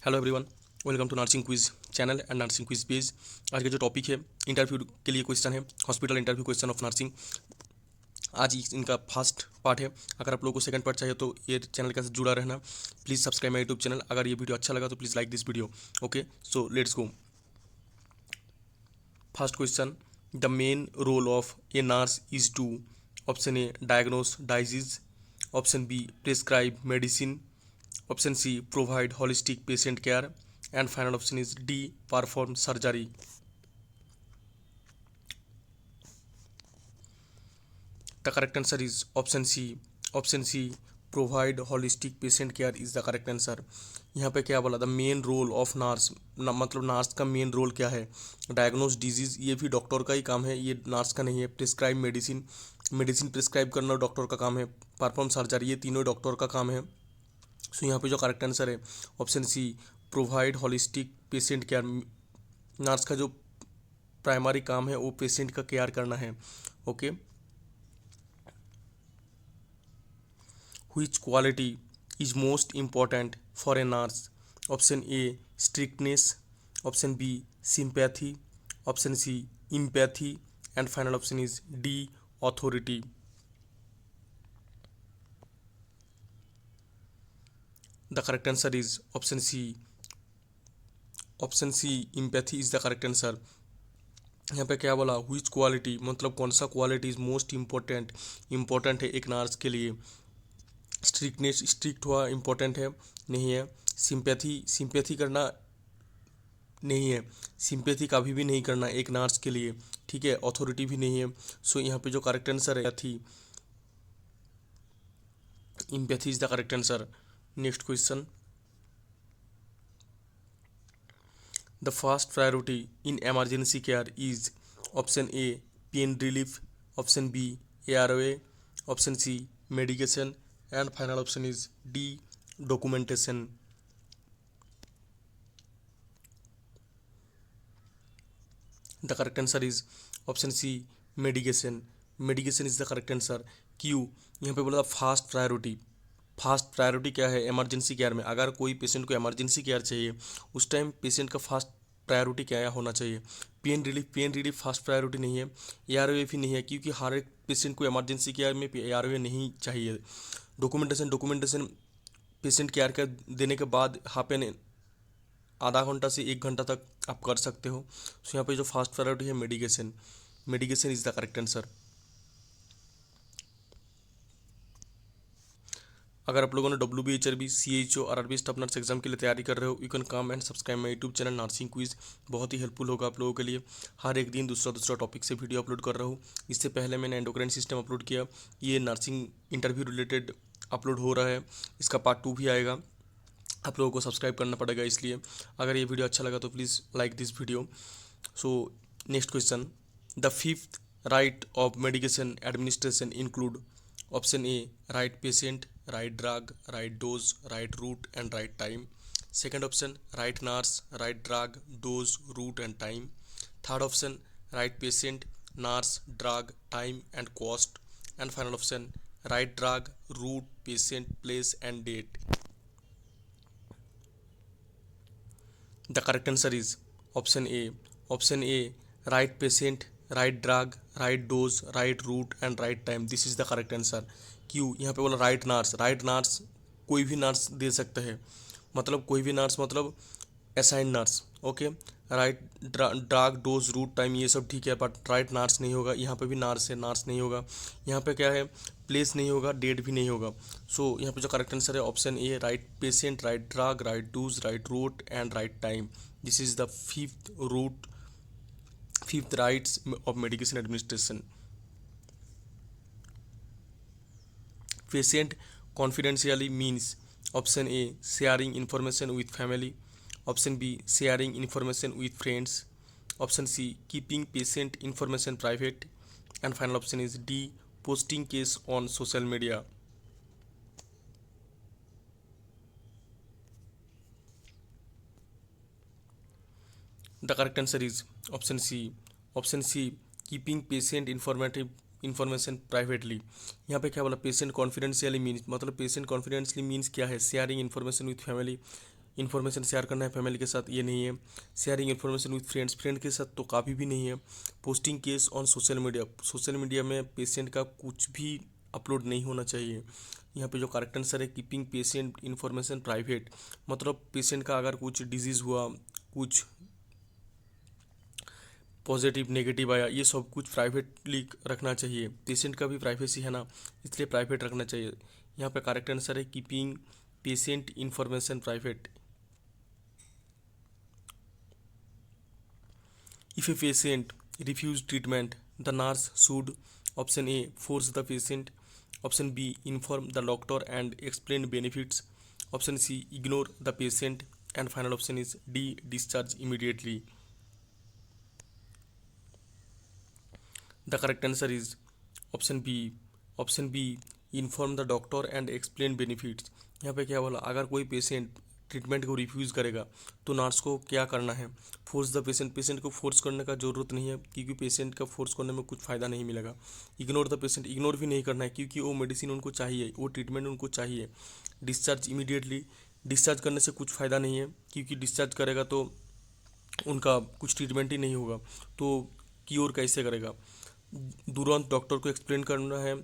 Hello everyone, welcome to nursing quiz channel and nursing quiz page. आज का जो topic है इंटरव्यू के लिए क्वेश्चन है, hospital interview question of nursing. आज इनका फर्स्ट पार्ट है। अगर आप लोगों को सेकंड पार्ट चाहिए तो ये चैनल के साथ जुड़ा रहना। Please subscribe my YouTube channel. अगर ये वीडियो अच्छा लगा तो please like this video. Okay, so let's go. First question, the main role of a nurse is to option A diagnose disease, option B prescribe medicine, option C provide holistic patient care, and final option is D perform surgery. The correct answer is option C. Option C provide holistic patient care is the correct answer. यहाँ पे क्या बोला, the main role of nurse, मतलब nurse का main role क्या है? Diagnose disease, ये भी डॉक्टर का ही काम है, ये नर्स का नहीं है। प्रिस्क्राइब मेडिसिन, मेडिसिन प्रिस्क्राइब करना डॉक्टर का काम है। परफॉर्म सर्जरी, ये तीनों डॉक्टर का काम है। सो यहाँ पे जो करेक्ट आंसर है option C provide holistic patient care. Nurse का जो प्राइमरी काम है वो पेशेंट का केयर करना है। Okay, which quality is most important for a nurse? Option A strictness, option B sympathy, option C empathy, and final option is D authority. The correct answer is option C. Option C empathy is the correct answer. यहाँ पे क्या बोला, which quality, मतलब कौन सा quality is most important है एक nurse के लिए? स्ट्रिक्टनेस, स्ट्रिक्ट हुआ इम्पोर्टेंट है? नहीं है। सिंपैथी करना नहीं है, सिंपैथी कभी भी नहीं करना एक नर्स के लिए, ठीक है। अथॉरिटी भी नहीं है। सो यहाँ पे जो करेक्ट आंसर है थी empathy is the correct answer. Next question, the first priority in emergency care is option A pain relief, option B AROA, option C medication, and final option is D documentation. The correct answer is option C medication. Medication is the correct answer. क्यों? यहाँ पे बोला था fast priority. Fast priority क्या है emergency care में? अगर कोई पेशेंट को इमरजेंसी केयर चाहिए उस टाइम पेशेंट का फास्ट प्रायोरिटी क्या होना चाहिए? पेन रिलीफ फास्ट प्रायोरिटी नहीं है। AROA भी नहीं है, क्योंकि हर एक पेशेंट को इमरजेंसी केयर में AROA नहीं चाहिए। डॉक्यूमेंटेशन पेशेंट केयर का देने के बाद हाफ एन आधा घंटा से 1 घंटा तक आप कर सकते हो। सो यहाँ पे जो फास्ट प्रायोरिटी है medication, medication is the correct answer. अगर आप लोगों ने WBHRB CHO RRB staff nurse exam के लिए तैयारी कर रहे हो, you can come and subscribe my YouTube channel nursing quiz. बहुत ही हेल्पफुल होगा आप लोगों के लिए। हर एक दिन दूसरा टॉपिक से वीडियो अपलोड कर रहा हूँ। इससे पहले मैंने एंडोक्राइन सिस्टम अपलोड किया, ये नर्सिंग इंटरव्यू रिलेटेड अपलोड हो रहा है। इसका पार्ट 2 भी आएगा। आप लोगों को सब्सक्राइब करना पड़ेगा, इसलिए अगर ये वीडियो अच्छा लगा तो please like this video. So next question, the fifth right of medication administration include option A right patient, right drug, right dose, right route and right time. Second option right nurse, right drug, dose, route and time. Third option right patient, nurse, drug, time and cost. And final option right drug, route, patient, place and date. The correct answer is option A. Option A, right patient, right drug, right dose, right route and right time. This is the correct answer. क्यों? यहाँ पे बोला right nurse. Right nurse कोई भी nurse दे सकता है, मतलब कोई भी नर्स, मतलब assign nurse. Okay, right drug, dose, route, time ये सब ठीक है, बट राइट नर्स नहीं होगा। यहाँ पे भी नर्स है, नर्स नहीं होगा। यहाँ पे क्या है, प्लेस नहीं होगा, डेट भी नहीं होगा। सो यहाँ पे जो करेक्ट आंसर है option A right patient, right drug, right dose, right route and right time. This is the fifth rights of medication administration. Patient confidentially means option A sharing information with family, option B sharing information with friends, option C keeping patient information private, and final option is D posting case on social media. The correct answer is option C. Option C keeping patient information privately. यहाँ पे क्या बोला, patient confidentiality means, मतलब patient confidentiality means क्या है? Sharing information with family, information share करना है family के साथ, ये नहीं है। Sharing information with friends, friend के साथ तो काफ़ी भी नहीं है। Posting case on social media, social media में पेशेंट का कुछ भी अपलोड नहीं होना चाहिए। यहाँ पे जो करेक्ट आंसर है कीपिंग पेशेंट इन्फॉर्मेशन प्राइवेट, मतलब पेशेंट का अगर कुछ डिजीज़ हुआ, कुछ पॉजिटिव नेगेटिव आया, ये सब कुछ प्राइवेटली रखना चाहिए। पेशेंट का भी प्राइवेसी है ना, इसलिए प्राइवेट रखना चाहिए। यहाँ पे करेक्ट आंसर है keeping patient information private. If a patient refuse treatment, the nurse should option A force the patient, option B inform the doctor and explain benefits, option C ignore the patient, and final option is D discharge immediately. The correct answer is option B, option B inform the doctor and explain benefits. यहाँ पे क्या बोला, अगर कोई patient treatment को refuse करेगा तो nurse को क्या करना है, फोर्स द पेशेंट, पेशेंट को फोर्स करने का ज़रूरत नहीं है क्योंकि पेशेंट का फोर्स करने में कुछ फ़ायदा नहीं मिलेगा। इग्नोर द पेशेंट, इग्नोर भी नहीं करना है क्योंकि वो मेडिसिन उनको चाहिए, वो ट्रीटमेंट उनको चाहिए। डिस्चार्ज इमीडिएटली, डिस्चार्ज करने से कुछ फ़ायदा नहीं है क्योंकि डिस्चार्ज करेगा तो उनका कुछ ट्रीटमेंट ही नहीं होगा, तो क्योर कैसे करेगा। तुरंत डॉक्टर को एक्सप्लेन करना है,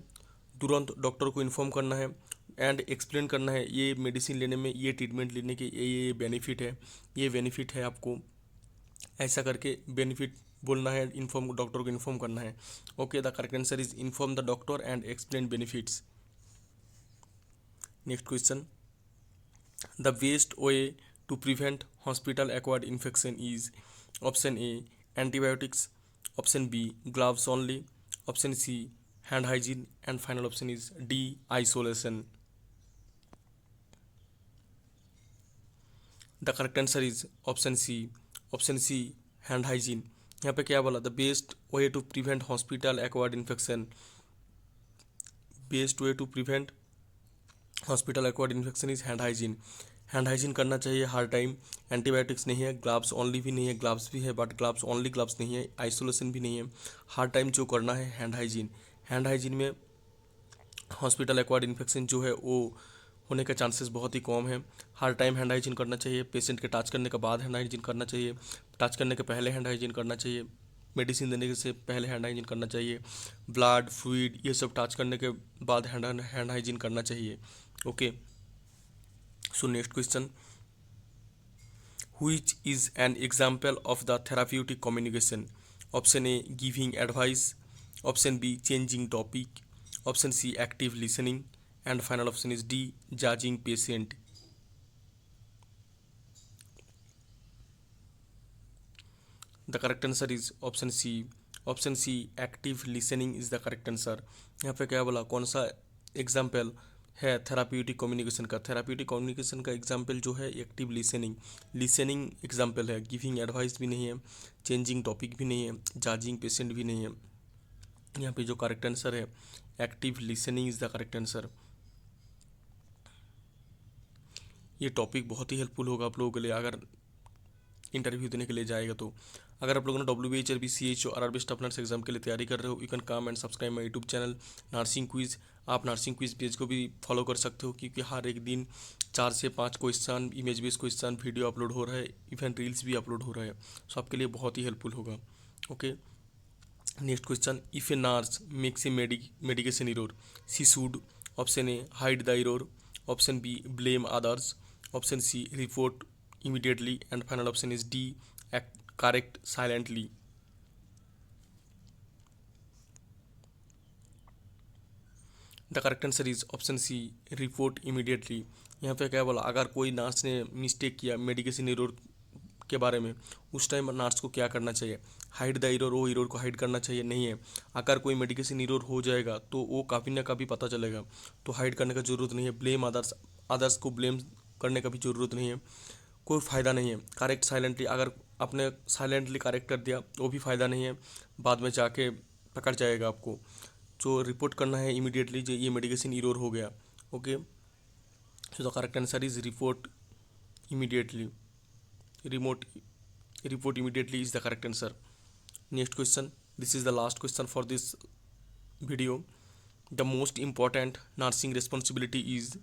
तुरंत डॉक्टर को इन्फॉर्म करना है एंड एक्सप्लेन करना है ये मेडिसिन लेने में, ये ट्रीटमेंट लेने के ये बेनिफिट है, ये बेनिफिट है आपको, ऐसा करके बेनिफिट बोलना है, इन्फॉर्म डॉक्टर को इन्फॉर्म करना है। Okay, the correct answer is inform the doctor and explain benefits. Next question, the best way to prevent hospital acquired infection is option A antibiotics, option B gloves only, option C hand hygiene, and final option is D isolation. The correct answer is option C, option C hand hygiene. यहाँ पे क्या बोला, the best way to prevent hospital acquired infection, best way to prevent hospital acquired infection is hand hygiene. Hand hygiene करना चाहिए हर time. Antibiotics नहीं है, gloves only भी नहीं है, ग्लव्स भी है बट ग्लव्स ओनली ग्लव्स नहीं है, आइसोलेशन भी नहीं है। हर टाइम जो करना है हैंड हाइजीन। हैंड हाइजीन में हॉस्पिटल एक्वायर्ड इन्फेक्शन जो है वो होने का चांसेस बहुत ही कम है। हर टाइम हैंड हाइजीन करना चाहिए। पेशेंट के टच करने के बाद हैंड हाइजीन करना चाहिए, टच करने के पहले हैंड हाइजीन करना चाहिए, मेडिसिन देने से पहले हैंड हाइजीन करना चाहिए, ब्लड फ्लूइड ये सब टच करने के बाद हैंड हाइजीन करना चाहिए। Okay, so next question, which is an example of the therapeutic communication? Option A giving advice, option B changing topic, option C active listening, and final option is D judging patient. The correct answer is option C, option C active listening is the correct answer। यहाँ पे क्या बोला, कौन सा example है therapeutic communication का, therapeutic communication का example जो है एक्टिव लिसनिंग, लिसनिंग एग्जाम्पल है। गिविंग एडवाइस भी नहीं है, चेंजिंग टॉपिक भी नहीं है, जजिंग पेशेंट भी नहीं है। यहाँ पे जो करेक्ट आंसर है active listening is the correct answer. ये टॉपिक बहुत ही हेल्पफुल होगा आप लोगों के लिए अगर इंटरव्यू देने के लिए जाएगा तो। अगर आप लोगों ने WBHRB CHO RRB staff nurse exam के लिए तैयारी कर रहे हो, you can come and subscribe my YouTube channel nursing quiz. आप नर्सिंग क्विज पेज को भी फॉलो कर सकते हो क्योंकि हर एक दिन 4 से 5 question, image based question, video upload हो रहा है, इवन रील्स भी अपलोड हो रहा है, सो आपके लिए बहुत ही हेल्पफुल होगा। Okay, next question, if a nurse makes a medication error she should option A hide the error, option B blame others, option C report immediately, and final option is D correct silently। The correct answer is option C report immediately. यहाँ पे क्या बोला, अगर कोई nurse ने mistake किया medication error के बारे में, उस टाइम नर्स को क्या करना चाहिए, हाइड द एरर, वो एरर को हाइड करना चाहिए नहीं है। अगर कोई मेडिकेशन एरर हो जाएगा तो वो कभी ना कभी पता चलेगा, तो हाइड करने का ज़रूरत नहीं है। ब्लेम अदर्स, अदर्स को ब्लेम करने का भी ज़रूरत नहीं है, कोई फ़ायदा नहीं है। करेक्ट साइलेंटली, अगर आपने साइलेंटली करेक्ट कर दिया वो भी फ़ायदा नहीं है, बाद में जाके पकड़ जाएगा आपको। जो रिपोर्ट करना है इमीडिएटली जो ये मेडिकेशन एरर हो गया। Okay, so the correct answer is report immediately, report immediately is the correct answer. Next question, this is the last question for this video. The most important nursing responsibility is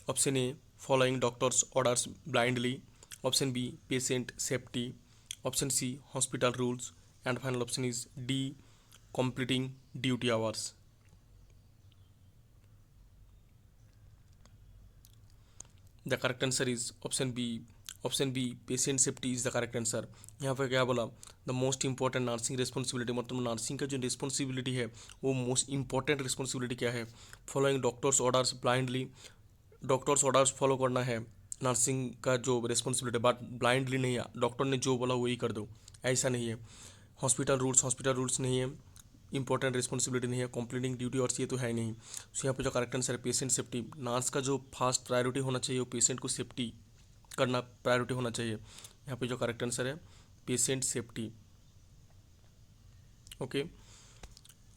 option A following doctors orders blindly, option B patient safety, option C hospital rules, and final option is D completing duty hours. The correct answer is option B. Option B patient safety is the correct answer. यहाँ पर क्या बोला, the most important nursing responsibility, मतलब nursing का जो responsibility है वो most important responsibility क्या है, following doctors orders blindly. Doctors orders follow करना है नर्सिंग का जो रिस्पॉन्सिबिलिटी, बट ब्लाइंडली नहीं है, डॉक्टर ने जो बोला वही कर दो, ऐसा नहीं है। हॉस्पिटल रूल्स नहीं है, इंपॉर्टेंट रिस्पॉन्सिबिलिटी नहीं है, कंप्लीटिंग ड्यूटी और ये तो है ही नहीं। सो यहाँ पे जो करेक्ट आंसर है पेशेंट सेफ्टी। नर्स का जो फर्स्ट प्रायोरिटी होना चाहिए वो पेशेंट को सेफ्टी करना प्रायोरिटी होना चाहिए। यहाँ पे जो करेक्ट आंसर है पेशेंट सेफ्टी। ओके,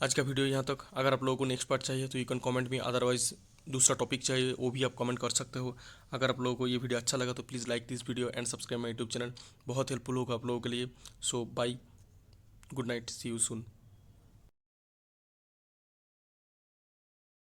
आज का वीडियो यहाँ तक। अगर आप लोगों को नेक्स्ट पार्ट चाहिए तो यू कैन कमेंट में, अदरवाइज दूसरा टॉपिक चाहिए वो भी आप कमेंट कर सकते हो। अगर आप लोगों को ये वीडियो अच्छा लगा तो please like this video and subscribe my YouTube channel, बहुत हेल्पफुल होगा आप लोगों के लिए। So bye, good night, see you soon.